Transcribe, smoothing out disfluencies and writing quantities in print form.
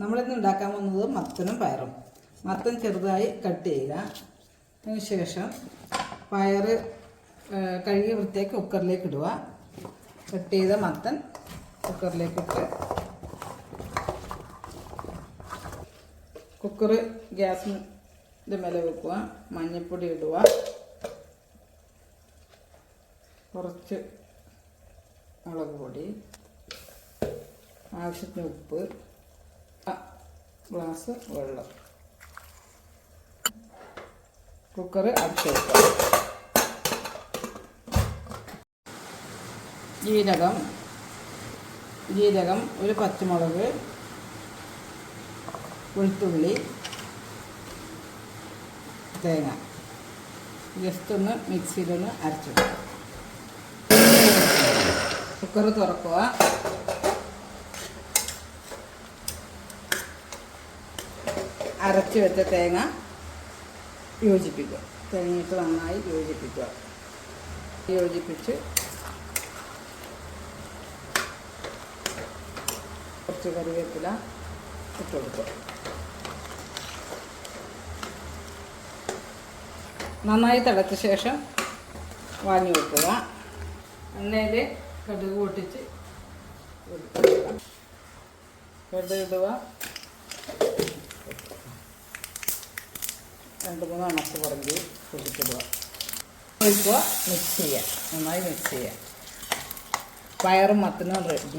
നമ്മളിന്ന് ഉണ്ടാക്കാൻ പോകുന്നത് മത്തനും പയറും. മത്തൻ ചെറുതായി കട്ട് ചെയ്യുക. അതിനുശേഷം പയർ കഴുകി വൃത്തിയാക്കി കുക്കറിലേക്ക് ഇടുക. കട്ട് ചെയ്ത മത്തൻ കുക്കറിലേക്ക് ഇട്ട് കുക്കർ ഗ്യാസിൻ്റെ മേലെ വെക്കുക. മഞ്ഞൾപ്പൊടി ഇടുക, കുറച്ച് മുളക് പൊടി, ആവശ്യത്തിന് ഉപ്പ്, ഗ്ലാസ് വെള്ളം. കുക്കർ അടച്ച് വെക്കുക. ജീരകം, ഒരു പച്ചമുളക്, വെളുത്തുള്ളി, തേങ്ങ ജസ്റ്റ് ഒന്ന് മിക്സിയിലൊന്ന് അരച്ചെടുക്കുക. കുക്കർ തുറക്കുക. അരച്ച് വെച്ച തേങ്ങ യോജിപ്പിക്കുക. തേങ്ങയിട്ട് നന്നായി യോജിപ്പിക്കുക. യോജിപ്പിച്ച് കുറച്ച് കറിവേപ്പില ഇട്ട് കൊടുക്കുക. നന്നായി തിളച്ച ശേഷം വാങ്ങി വെക്കുക. എണ്ണയിൽ കടുക് പൊട്ടിച്ച് കടുക് ഇടുക. 2-3 അണക്ക് പുറകെ പൊട്ടിച്ചിടുക. ഒഴിക്കുക. മിക്സ് ചെയ്യുക. നന്നായി മിക്സ് ചെയ്യുക. പയറും മത്തനും റെഡി.